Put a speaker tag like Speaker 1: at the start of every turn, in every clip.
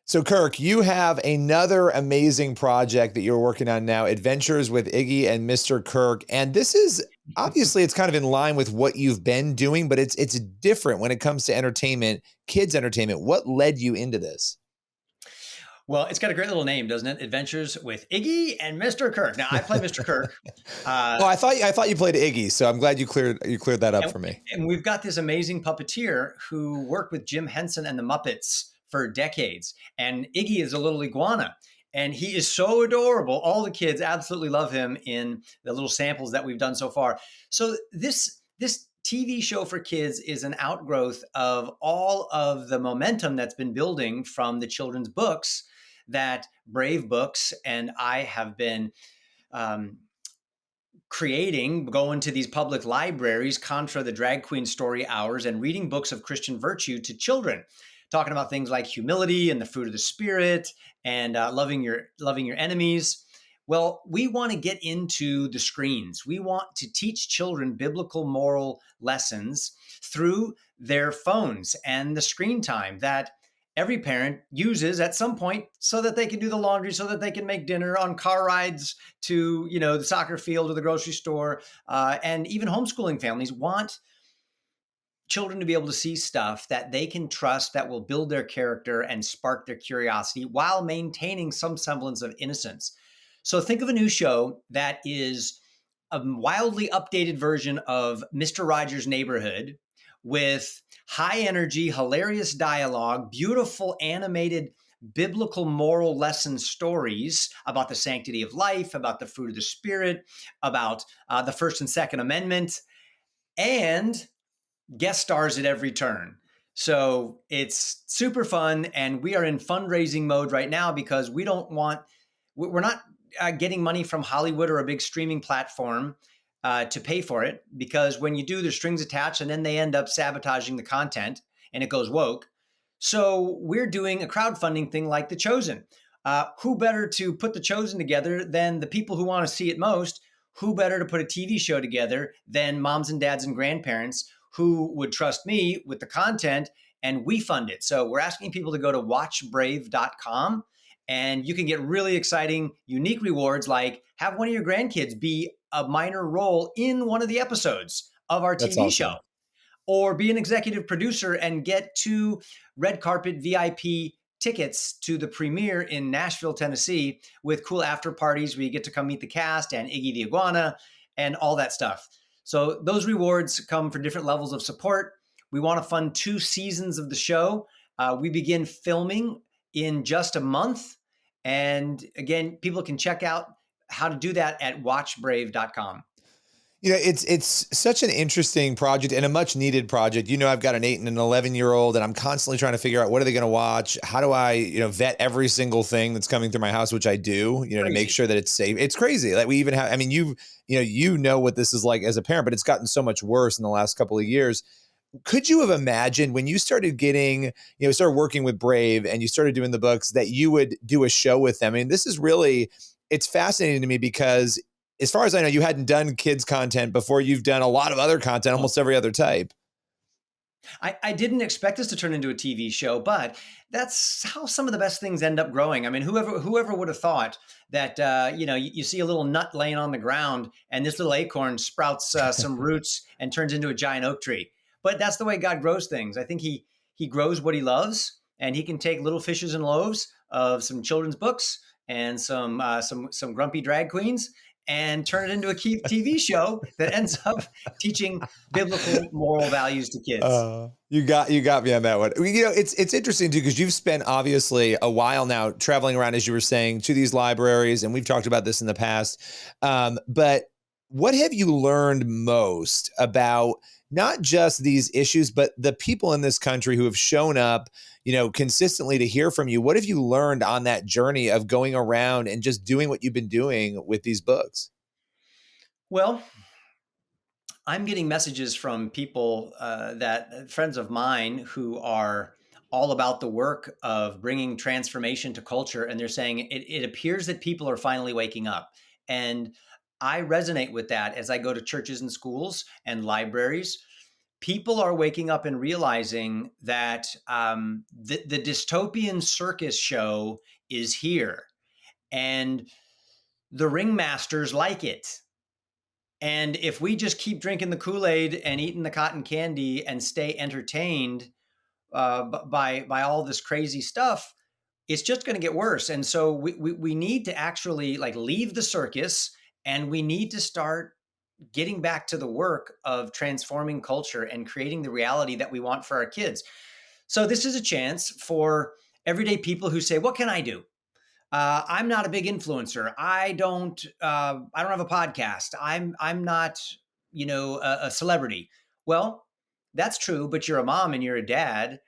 Speaker 1: So, Kirk, you have another amazing project that you're working on now, Adventures with Iggy and Mr. Kirk. And this is obviously it's kind of in line with what you've been doing, but it's different when it comes to entertainment, kids entertainment. What led you into this?
Speaker 2: Well, it's got a great little name, doesn't it? Adventures with Iggy and Mr. Kirk. Now, I play Mr. Kirk,
Speaker 1: Oh,
Speaker 2: uh,
Speaker 1: I thought you played Iggy, so I'm glad you cleared that up
Speaker 2: and,
Speaker 1: for me.
Speaker 2: and we've got this amazing puppeteer who worked with Jim Henson and the Muppets for decades. And Iggy is a little iguana, and he is so adorable. All the kids absolutely love him in the little samples that we've done so far. So this TV show for kids is an outgrowth of all of the momentum that's been building from the children's books that Brave Books and I have been um, creating, going to these public libraries, contra the drag queen story hours, and reading books of Christian virtue to children, talking about things like humility and the fruit of the spirit and loving your enemies. Well, we want to get into the screens. We want to teach children biblical moral lessons through their phones and the screen time that every parent uses at some point so that they can do the laundry, so that they can make dinner on car rides to, the soccer field or the grocery store. And even homeschooling families want children to be able to see stuff that they can trust that will build their character and spark their curiosity while maintaining some semblance of innocence. So think of a new show that is a wildly updated version of Mr. Rogers' Neighborhood with high energy, hilarious dialogue, beautiful animated biblical moral lesson stories about the sanctity of life, about the fruit of the spirit, about the First and Second Amendment, and guest stars at every turn. So it's super fun. And we are in fundraising mode right now because we're not getting money from Hollywood or a big streaming platform to pay for it, because when you do, there's strings attached and then they end up sabotaging the content and it goes woke. So we're doing a crowdfunding thing like The Chosen. Who better to put The Chosen together than the people who want to see it most? Who better to put a TV show together than moms and dads and grandparents who would trust me with the content, and we fund it? So we're asking people to go to watchbrave.com, and you can get really exciting, unique rewards like have one of your grandkids be a minor role in one of the episodes of our
Speaker 1: That's
Speaker 2: TV show,
Speaker 1: awesome.
Speaker 2: or be an executive producer and get 2 red carpet VIP tickets to the premiere in Nashville, Tennessee, with cool after parties where you get to come meet the cast and Iggy the Iguana and all that stuff. So those rewards come for different levels of support. We want to fund 2 seasons of the show. We begin filming in just a month. And again, people can check out how to do that at watchbrave.com.
Speaker 1: It's such an interesting project and a much needed project. I've got an 8 and an 11-year-old, and I'm constantly trying to figure out what are they going to watch? How do I, vet every single thing that's coming through my house, which I do, to make
Speaker 2: Crazy.
Speaker 1: sure that it's safe. It's crazy. Like we even have, I mean, you know what this is like as a parent, but it's gotten so much worse in the last couple of years. Could you have imagined when you started getting, started working with Brave and you started doing the books that you would do a show with them? I mean, it's fascinating to me because as far as I know, you hadn't done kids content before. You've done a lot of other content, almost every other type.
Speaker 2: I didn't expect this to turn into a TV show, but that's how some of the best things end up growing. I mean, whoever would have thought that you see a little nut laying on the ground and this little acorn sprouts some roots and turns into a giant oak tree. But that's the way God grows things. I think he grows what he loves, and he can take little fishes and loaves of some children's books and some grumpy drag queens and turn it into a TV show that ends up teaching biblical moral values to kids.
Speaker 1: You got me on that one. It's interesting too, because you've spent obviously a while now traveling around, as you were saying, to these libraries, and we've talked about this in the past. But what have you learned most about not just these issues, but the people in this country who have shown up, consistently to hear from you? What have you learned on that journey of going around and just doing what you've been doing with these books?
Speaker 2: Well, I'm getting messages from people that friends of mine who are all about the work of bringing transformation to culture. And they're saying it appears that people are finally waking up. And I resonate with that as I go to churches and schools and libraries. people are waking up and realizing that the dystopian circus show is here, and the ringmasters like it. And if we just keep drinking the Kool-Aid and eating the cotton candy and stay entertained by all this crazy stuff, it's just going to get worse. And so we need to actually like leave the circus, and we need to start getting back to the work of transforming culture and creating the reality that we want for our kids. So this is a chance for everyday people who say, what can I do? I'm not a big influencer. I don't have a podcast. I'm not, a celebrity. Well, that's true, but you're a mom and you're a dad,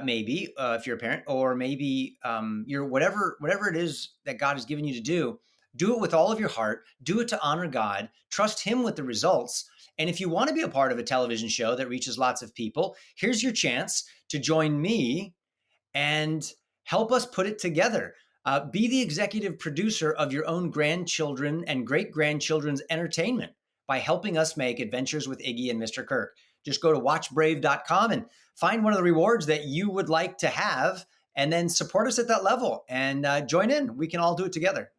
Speaker 2: maybe if you're a parent, or maybe you're whatever it is that God has given you to do. Do it with all of your heart. Do it to honor God. Trust Him with the results. And if you want to be a part of a television show that reaches lots of people, here's your chance to join me and help us put it together. Be the executive producer of your own grandchildren and great-grandchildren's entertainment by helping us make Adventures with Iggy and Mr. Kirk. Just go to watchbrave.com and find one of the rewards that you would like to have, and then support us at that level and join in. We can all do it together.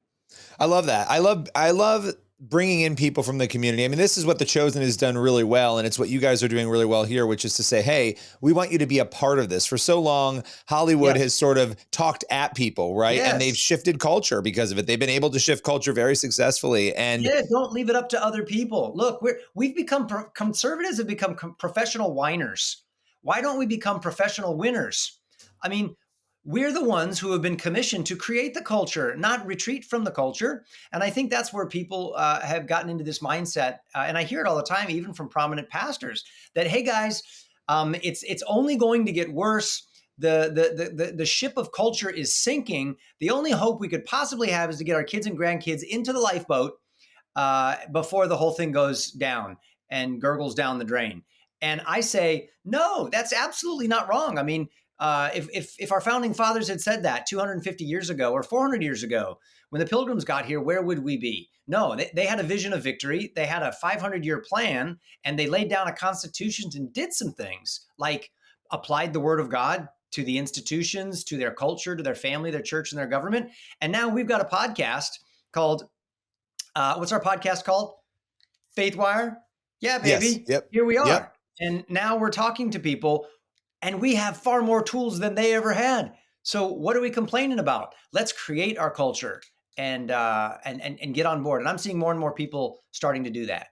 Speaker 1: I love that. I love bringing in people from the community. I mean, this is what The Chosen has done really well, and it's what you guys are doing really well here, which is to say, hey, we want you to be a part of this. For so long, Hollywood has sort of talked at people, right?
Speaker 2: Yes.
Speaker 1: And they've shifted culture because of it. They've been able to shift culture very successfully. And
Speaker 2: don't leave it up to other people. Look, we've become conservatives have become professional whiners. Why don't we become professional winners? I mean, we're the ones who have been commissioned to create the culture, not retreat from the culture. And I think that's where people have gotten into this mindset. And I hear it all the time, even from prominent pastors, that, hey, guys, it's only going to get worse. The ship of culture is sinking. The only hope we could possibly have is to get our kids and grandkids into the lifeboat before the whole thing goes down and gurgles down the drain. And I say, no, that's absolutely not wrong. I mean, if our founding fathers had said that 250 years ago or 400 years ago, when the Pilgrims got here, where would we be? No, they had a vision of victory. They had a 500-year plan, and they laid down a constitution and did some things like applied the word of God to the institutions, to their culture, to their family, their church, and their government. And now we've got a podcast called, what's our podcast called? Faithwire? Yeah, baby.
Speaker 1: Yes. Yep.
Speaker 2: Here we are.
Speaker 1: Yep.
Speaker 2: And now we're talking to people, and we have far more tools than they ever had. So what are we complaining about? Let's create our culture and get on board. And I'm seeing more and more people starting to do that.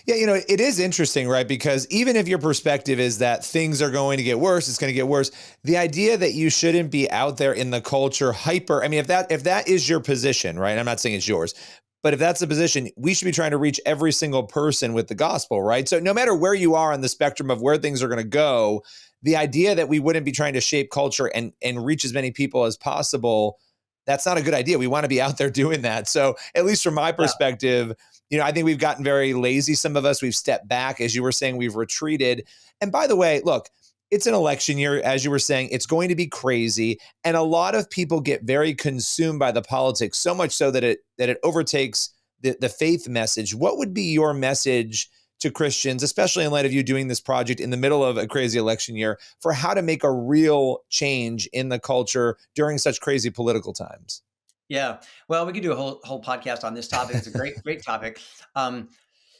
Speaker 1: Yeah, it is interesting, right? Because even if your perspective is that things are going to get worse, it's going to get worse. The idea that you shouldn't be out there in the culture hyper. I mean, if that is your position, right? I'm not saying it's yours, but if that's the position, we should be trying to reach every single person with the gospel, right? So no matter where you are on the spectrum of where things are going to go, the idea that we wouldn't be trying to shape culture and reach as many people as possible, that's not a good idea. We want to be out there doing that. So at least from my perspective, I think we've gotten very lazy. Some of us, we've stepped back. As you were saying, we've retreated. And by the way, look, it's an election year. As you were saying, it's going to be crazy. And a lot of people get very consumed by the politics, so much so that it overtakes the faith message. What would be your message to Christians, especially in light of you doing this project in the middle of a crazy election year, for how to make a real change in the culture during such crazy political times?
Speaker 2: Yeah, well, we could do a whole podcast on this topic. It's a great topic.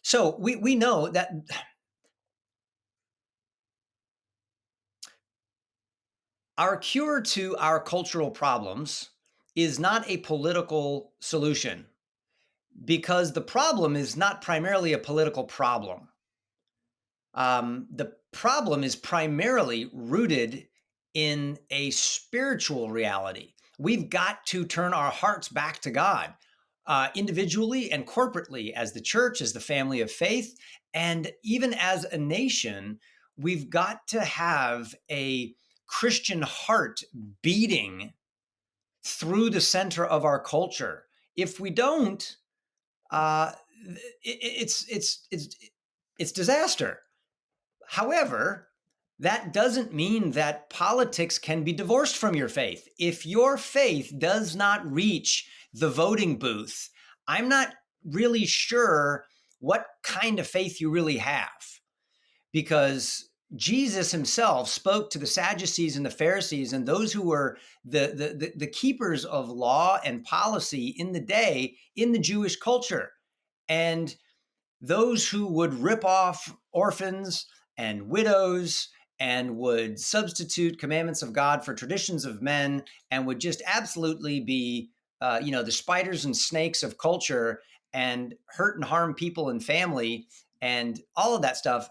Speaker 2: So we know that our cure to our cultural problems is not a political solution, because the problem is not primarily a political problem. The problem is primarily rooted in a spiritual reality. We've got to turn our hearts back to God, individually and corporately, as the church, as the family of faith, and even as a nation. We've got to have a Christian heart beating through the center of our culture. If we don't, it's disaster. However, that doesn't mean that politics can be divorced from your faith. If your faith does not reach the voting booth, I'm not really sure what kind of faith you really have. because Jesus himself spoke to the Sadducees and the Pharisees and those who were the keepers of law and policy in the day in the Jewish culture. And those who would rip off orphans and widows and would substitute commandments of God for traditions of men and would just absolutely be, the spiders and snakes of culture and hurt and harm people and family and all of that stuff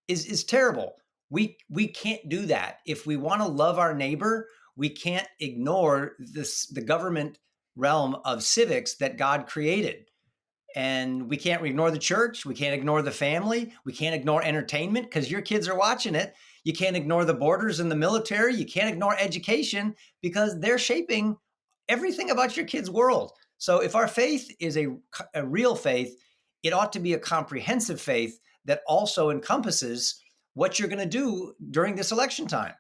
Speaker 2: is terrible. We can't do that. If we want to love our neighbor, we can't ignore the government realm of civics that God created. And we can't ignore the church. We can't ignore the family. We can't ignore entertainment because your kids are watching it. You can't ignore the borders and the military. You can't ignore education because they're shaping everything about your kids' world. So if our faith is a real faith, it ought to be a comprehensive faith that also encompasses what you're going to do during this election time.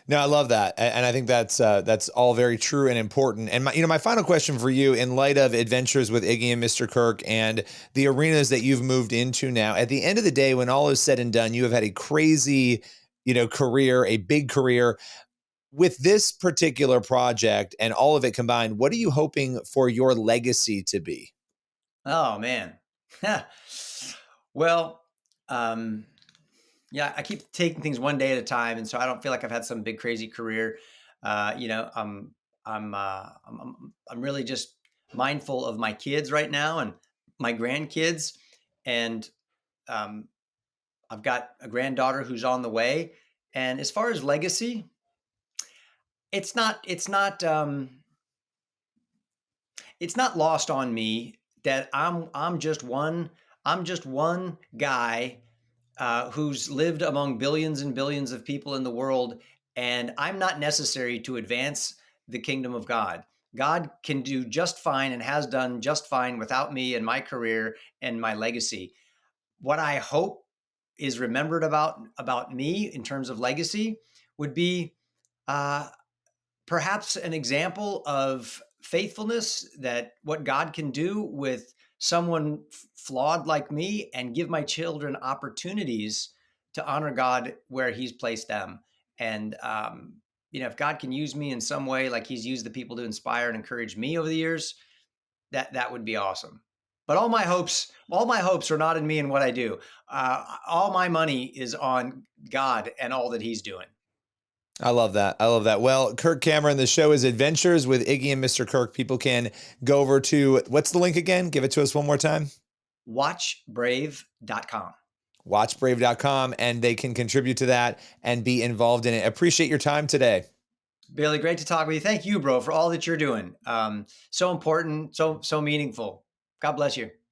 Speaker 1: No, I love that, and I think that's all very true and important. And my final question for you, in light of Adventures with Iggy and Mr. Kirk and the arenas that you've moved into now, at the end of the day, when all is said and done, you have had a crazy, career, a big career. With this particular project and all of it combined, what are you hoping for your legacy to be?
Speaker 2: Oh man. Well, yeah, I keep taking things one day at a time, and so I don't feel like I've had some big crazy career. I'm really just mindful of my kids right now and my grandkids, and um, I've got a granddaughter who's on the way. And as far as legacy, it's not lost on me that I'm just one guy who's lived among billions and billions of people in the world, and I'm not necessary to advance the kingdom of God. God can do just fine and has done just fine without me and my career and my legacy. What I hope is remembered about me in terms of legacy would be uh, perhaps an example of faithfulness, that what God can do with someone flawed like me, and give my children opportunities to honor God where he's placed them. And, if God can use me in some way, like he's used the people to inspire and encourage me over the years, that would be awesome. But all my hopes are not in me and what I do. All my money is on God and all that he's doing.
Speaker 1: I love that. I love that. Well, Kirk Cameron, the show is Adventures with Iggy and Mr. Kirk. People can go over to, what's the link again? Give it to us one more time.
Speaker 2: Watchbrave.com.
Speaker 1: Watchbrave.com, and they can contribute to that and be involved in it. Appreciate your time today.
Speaker 2: Billy, great to talk with you. Thank you, bro, for all that you're doing. So important, so meaningful. God bless you.